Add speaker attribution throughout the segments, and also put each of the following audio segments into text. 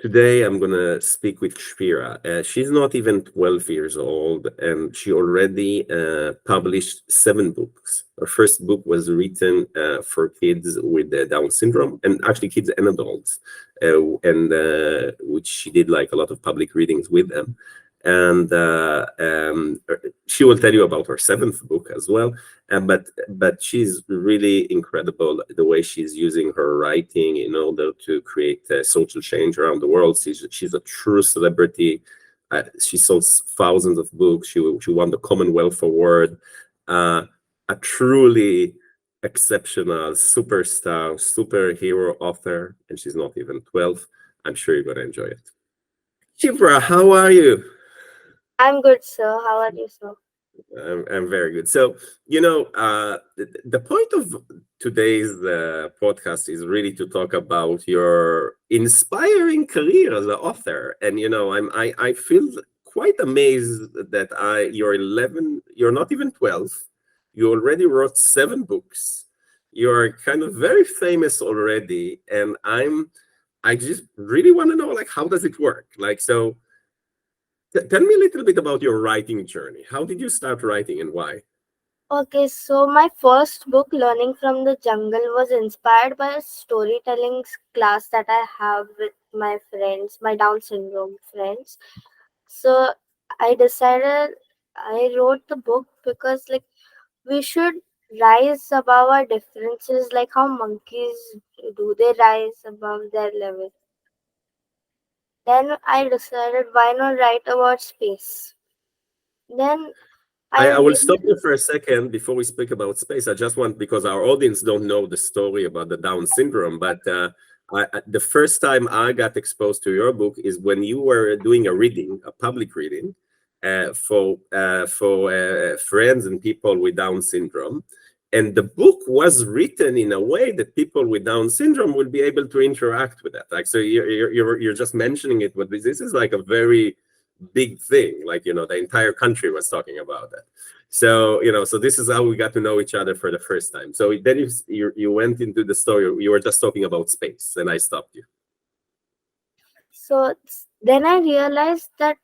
Speaker 1: Today, I'm going to speak with Kshipra. She's not even 12 years old, and she already published 7 books. Her first book was written for kids with Down syndrome, and actually kids and adults, and which she did like a lot of public readings with them. And she will tell you about her 7th book as well. But she's really incredible the way she's using her writing in order to create social change around the world. She's a true celebrity. She sold thousands of books. She won the Commonwealth Award. A truly exceptional superstar, superhero author, and she's not even 12. I'm sure you're going to enjoy it. Kshipra, how are you?
Speaker 2: I'm good, sir. How are you, sir?
Speaker 1: I'm very good. So, the point of today's podcast is really to talk about your inspiring career as an author. And, I feel quite amazed that you're 11, you're not even 12. You already wrote 7 books. You're kind of very famous already. And I just really want to know, like, how does it work? Like, so tell me a little bit about your writing journey. How did you start writing and why?
Speaker 2: Okay, so my first book, Learning from the Jungle, was inspired by a storytelling class that I have with my friends, my Down syndrome friends. So I decided I wrote the book because, like, we should rise above our differences, like how monkeys do, they rise above their level. Then I decided, why not write about space? Then I
Speaker 1: I will stop
Speaker 2: really
Speaker 1: you for a second before we speak about space. I just want, because our audience don't know the story about the Down syndrome, but the first time I got exposed to your book is when you were doing a reading, a public reading, for friends and people with Down syndrome. And the book was written in a way that people with Down syndrome will be able to interact with that. Like, so you're just mentioning it, but this is like a very big thing. Like, the entire country was talking about that. So, so this is how we got to know each other for the first time. So then you went into the story. You were just talking about space, and I stopped you.
Speaker 2: so then I realized that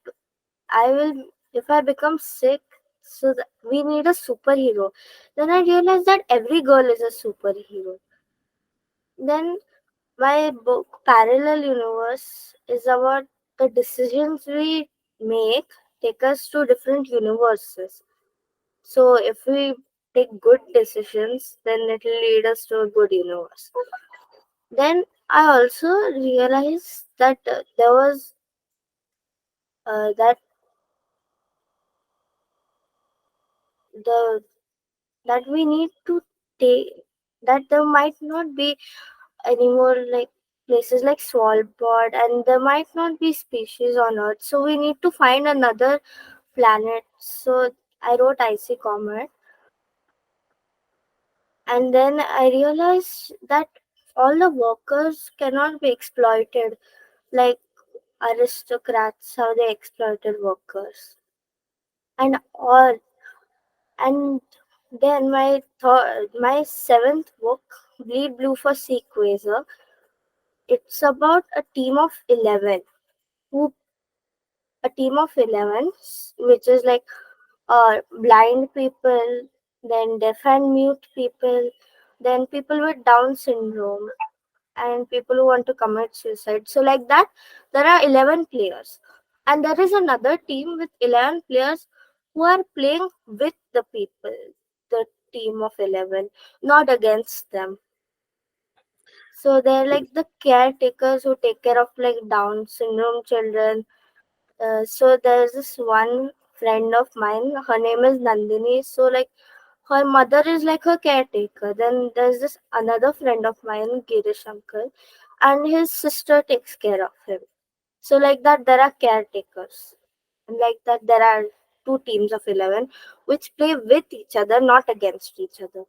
Speaker 2: I will, if I become sick, so we need a superhero. Then I realized that every girl is a superhero. Then my book, Parallel Universe, is about the decisions we make take us to different universes. So if we take good decisions, then it will lead us to a good universe. Then I also realized that there was that the that we need to take, that there might not be anymore like places like Svalbard, and there might not be species on Earth. So we need to find another planet. So I wrote Icy Comet, and then I realized that all the workers cannot be exploited like aristocrats how they exploited workers, and all. And then my 7th book, Bleed Blue for Sequazer, it's about who a team of 11, which is like blind people, then deaf and mute people, then people with Down syndrome, and people who want to commit suicide. So, like that, there are 11 players. And there is another team with 11 players who are playing with the people, the team of 11, not against them. So, they're like the caretakers who take care of like Down syndrome children. So, there's this one friend of mine, her name is Nandini. So, like, her mother is like her caretaker. Then there's this another friend of mine, Girish uncle, and his sister takes care of him. So like that, there are caretakers, and like that, there are two teams of 11 which play with each other, not against each other.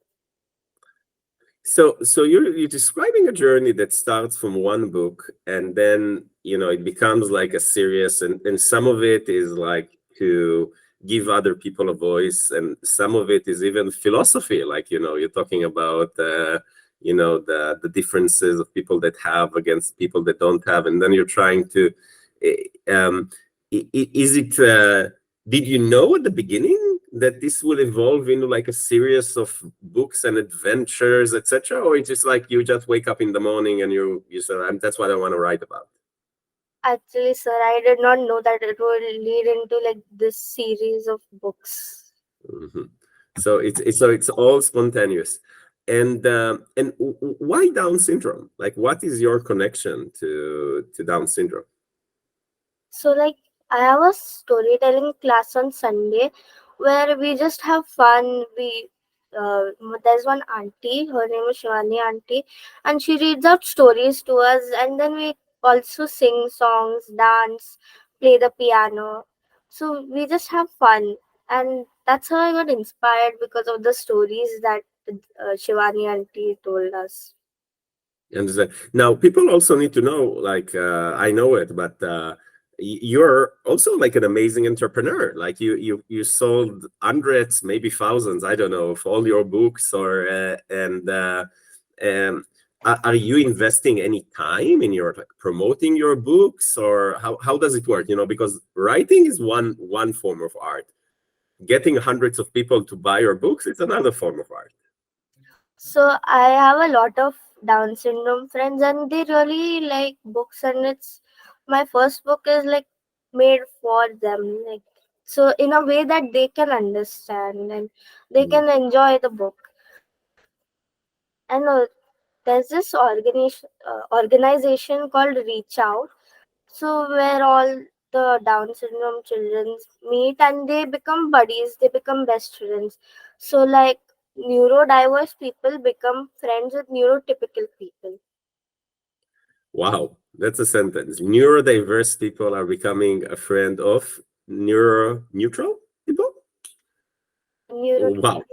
Speaker 1: So you're describing a journey that starts from one book, and then it becomes like a series, and some of it is like to give other people a voice, and some of it is even philosophy, like you're talking about the differences of people that have against people that don't have, and then you're trying to is it did you know at the beginning that this will evolve into like a series of books and adventures, etc., or it's just like you just wake up in the morning and you say, that's what I want to write about?
Speaker 2: Actually, sir, I did not know that it would lead into like this series of books.
Speaker 1: Mhm. So it's all spontaneous. And why Down syndrome? Like, what is your connection to Down syndrome?
Speaker 2: So, like, I have a storytelling class on Sunday where we just have fun. Uh, there's one auntie, her name is Shivani auntie, and she reads out stories to us, and then we also sing songs, dance, play the piano. So we just have fun, and that's how I got inspired because of the stories that Shivani auntie told us.
Speaker 1: And now people also need to know, like, I know it, but you're also like an amazing entrepreneur. Like you sold hundreds, maybe thousands, I don't know, of all your books, or and are you investing any time in your like promoting your books, or how does it work? Because writing is one form of art. Getting hundreds of people to buy your books, it's another form of art.
Speaker 2: So I have a lot of Down syndrome friends, and they really like books. And it's my first book is like made for them, like so in a way that they can understand and they
Speaker 1: Mm.
Speaker 2: can enjoy the book. And there's this organization called Reach Out, so where all the Down syndrome children meet and they become buddies, they become best friends. So like neurodiverse people become friends with neurotypical people.
Speaker 1: Wow, that's a sentence. Neurodiverse people are becoming a friend of neutral people. Wow.
Speaker 2: Neurotypical.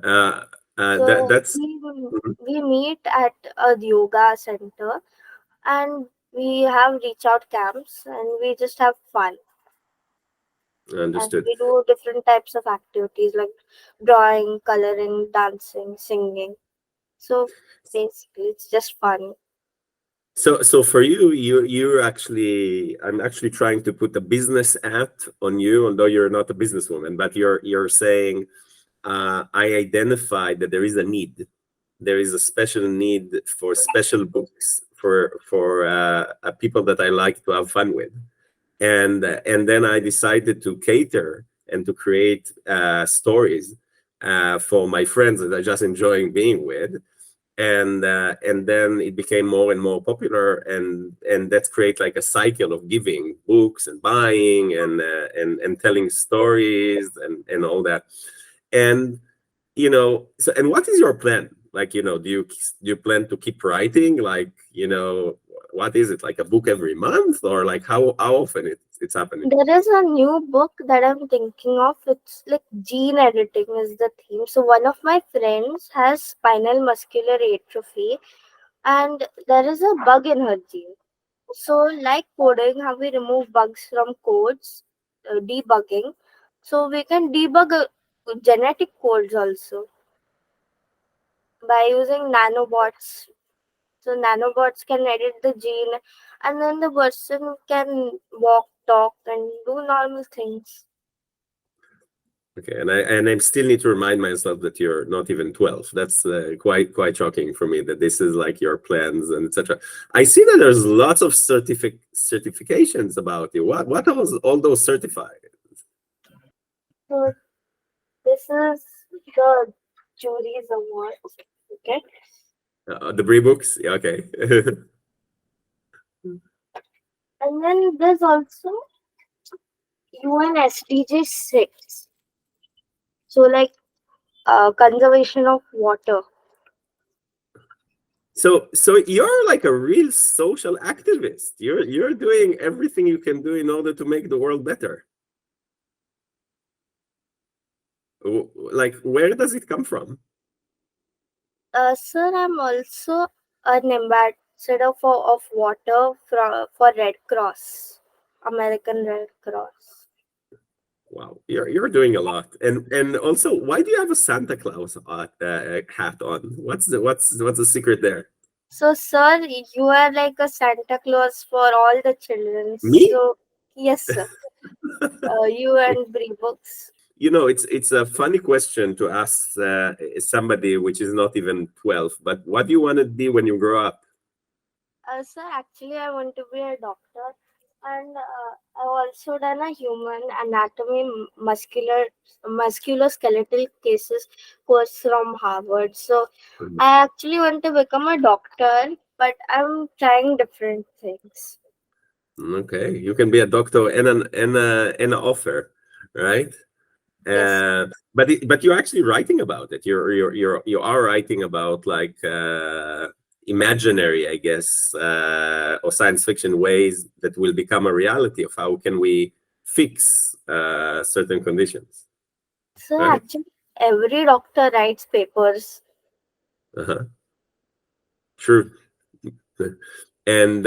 Speaker 1: Uh,
Speaker 2: So
Speaker 1: that's Mhm.
Speaker 2: we meet at a yoga center and we have reach out camps and we just have fun, and
Speaker 1: Understood.
Speaker 2: we do different types of activities like drawing, coloring, dancing, singing. So basically, it's just fun.
Speaker 1: So for you're actually, I'm actually trying to put a business hat on you, although you're not a businesswoman, but you're saying I identified that there is a need. There is a special need for special books for people that I like to have fun with, and then I decided to cater and to create stories for my friends that I just enjoying being with, and then it became more and more popular, and that's create like a cycle of giving books and buying and telling stories and all that. And so, and what is your plan? Like, do you plan to keep writing, like, what is it, like a book every month, or like how often it's happening?
Speaker 2: There is a new book that I'm thinking of. It's like gene editing is the theme. So one of my friends has spinal muscular atrophy, and there is a bug in her gene. So like coding, how we remove bugs from codes, debugging. So we can debug genetic codes also by using nanobots. So nanobots can edit the gene, and then the person can walk, talk, and do normal things.
Speaker 1: Okay, and I still need to remind myself that you're not even 12. That's quite shocking for me that this is like your plans and etc. I see that there's lots of certifications about you. What are all those certified?
Speaker 2: So this is the jury's award. Okay.
Speaker 1: The BriBooks? Yeah, okay.
Speaker 2: And then there's also UN SDG 6. So like conservation of water.
Speaker 1: So you're like a real social activist. You're doing everything you can do in order to make the world better. Like, where does it come from?
Speaker 2: Sir, I'm also an ambassador of water for Red Cross, American Red Cross.
Speaker 1: Wow, you're doing a lot, and also, why do you have a Santa Claus hat on? What's the secret there?
Speaker 2: So, sir, you are like a Santa Claus for all the children.
Speaker 1: Me?
Speaker 2: So, yes, sir. You and BriBooks.
Speaker 1: It's a funny question to ask somebody which is not even 12. But what do you want to be when you grow up?
Speaker 2: Sir, actually, I want to be a doctor, and I've also done a human anatomy musculoskeletal cases course from Harvard. So, I actually want to become a doctor, but I'm trying different things.
Speaker 1: Okay, you can be a doctor and an author, right?
Speaker 2: Yes.
Speaker 1: But you're actually writing about it. You are writing about like imaginary, I guess, or science fiction ways that will become a reality of how can we fix certain conditions,
Speaker 2: So,
Speaker 1: right?
Speaker 2: actually, every doctor writes papers.
Speaker 1: Uh-huh. True. And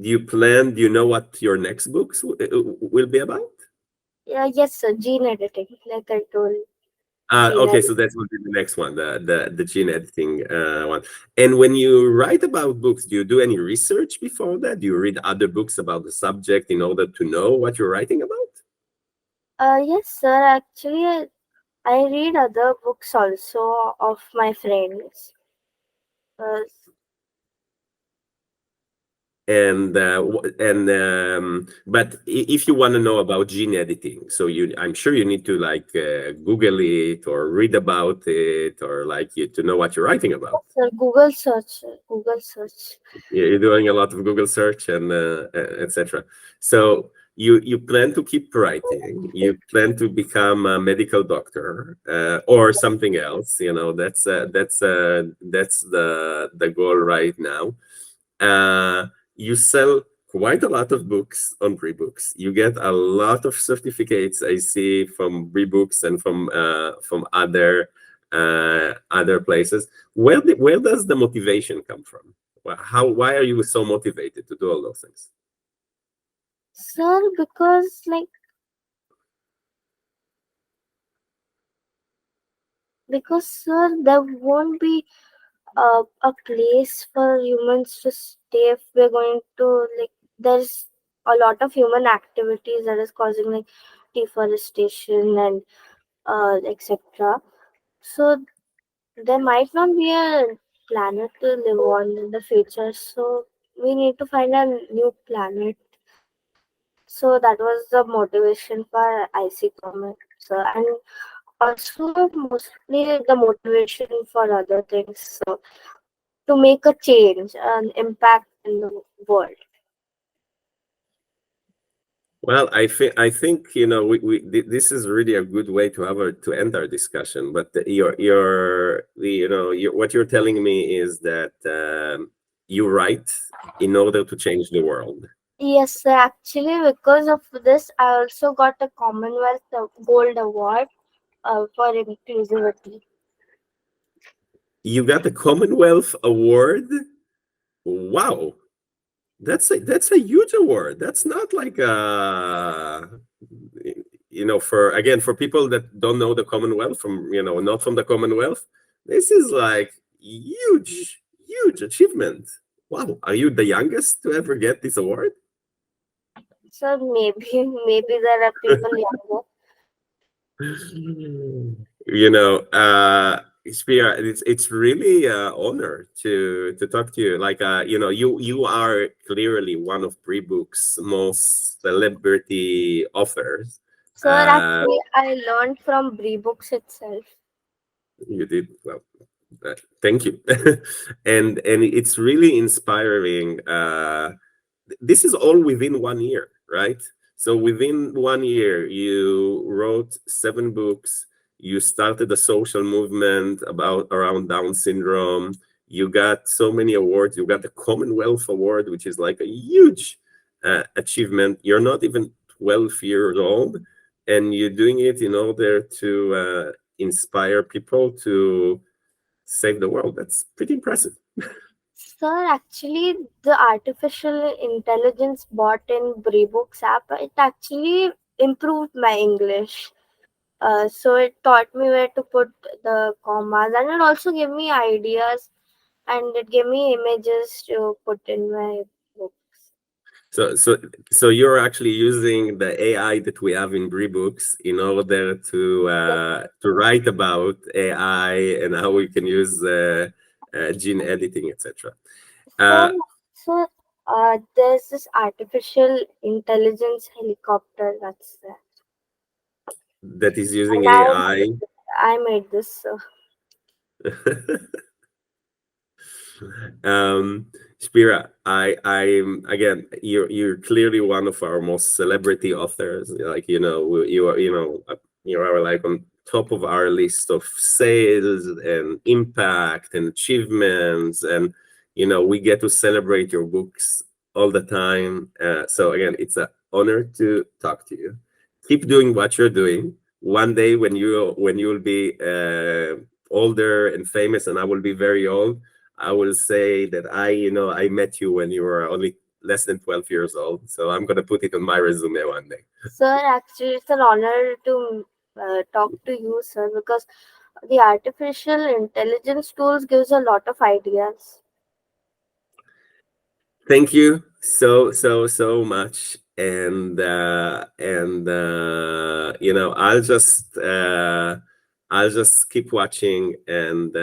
Speaker 1: do you know what your next books will be about?
Speaker 2: Yeah, yes, sir. Gene editing, like I told. Gene
Speaker 1: Okay, so
Speaker 2: editing.
Speaker 1: that will be the next one, the gene editing one. And when you write about books, do you do any research before that? Do you read other books about the subject in order to know what you're writing about?
Speaker 2: Yes, sir. Actually, I read other books also of my friends. Uh,
Speaker 1: But if you want to know about gene editing, so I'm sure you need to like Google it or read about it or like you to know what you're writing about.
Speaker 2: sir, Google search. Google search.
Speaker 1: Yeah, you're doing a lot of Google search and etc. So you plan to keep writing. You plan to become a medical doctor or something else. That's the goal right now. You sell quite a lot of books on BriBooks. You get a lot of certificates I see from BriBooks and from other places. Where does the motivation come from? Why are you so motivated to do all those things?
Speaker 2: Sir, because sir, there won't be a place for humans to stay if we're going to like. There's a lot of human activities that is causing like deforestation and etc. So there might not be a planet to live on in the future. So we need to find a new planet. So that was the motivation for IC Comics. And also mostly the motivation for other things. So to make a change, an impact in the world.
Speaker 1: Well, I think this is really a good way to end our discussion. But what you're telling me is that you write in order to change the world.
Speaker 2: Yes, actually, because of this, I also got a Commonwealth Gold Award for inclusivity.
Speaker 1: You got the Commonwealth Award. Wow, that's a huge award. That's not like for people that don't know the Commonwealth not from the Commonwealth. This is like huge achievement. Wow, are you the youngest to ever get this award?
Speaker 2: So maybe there are people younger.
Speaker 1: you know Spira, it's really honor to talk to you. Like you are clearly one of BriBooks' most celebrity authors.
Speaker 2: Sir,
Speaker 1: uh
Speaker 2: actually, I learned from BriBooks itself.
Speaker 1: you did well. Thank you. And it's really inspiring. This is all within 1 year, right? So within 1 year, you wrote 7 books. You started a social movement around Down syndrome. You got so many awards. You got the Commonwealth Award, which is like a huge achievement. You're not even 12 years old, and you're doing it in order to inspire people to save the world. That's pretty impressive.
Speaker 2: Sir, actually, the artificial intelligence bot in BriBooks app, it actually improved my English. So it taught me where to put the commas, and it also gave me ideas, and it gave me images to put in my books.
Speaker 1: So you're actually using the AI that we have in BriBooks in order to write about AI and how we can use gene editing, etc. Uh,
Speaker 2: So, there's this artificial intelligence helicopter that's there,
Speaker 1: that is using
Speaker 2: and
Speaker 1: AI.
Speaker 2: I made this. So.
Speaker 1: Kshipra, I'm again, you're clearly one of our most celebrity authors. Like, you are, you are like on top of our list of sales and impact and achievements, and we get to celebrate your books all the time. So again, it's an honor to talk to you. Keep doing what you're doing. One day when you'll be older and famous, and I will be very old, I will say that I met you when you were only less than 12 years old. So I'm going to put it on my resume one day.
Speaker 2: Sir, actually, it's an honor to talk to you, sir, because the artificial intelligence tools gives a lot of ideas.
Speaker 1: Thank you so much. I'll just keep watching, and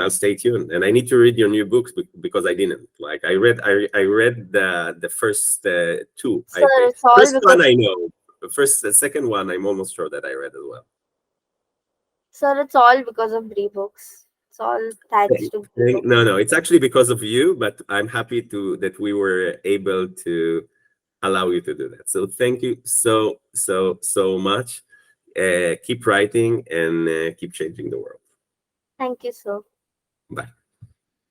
Speaker 1: I'll stay tuned. And I need to read your new books because I didn't. Like, I read the first two.
Speaker 2: Sir, it's all
Speaker 1: First one
Speaker 2: because
Speaker 1: I know. The second one I'm almost sure that I read as well.
Speaker 2: sir, it's all because of BriBooks. It's all thanks to BriBooks.
Speaker 1: No, it's actually because of you, but I'm happy that we were able to allow you to do that. So thank you so much. Keep writing and keep changing the world.
Speaker 2: Thank you, sir.
Speaker 1: Bye.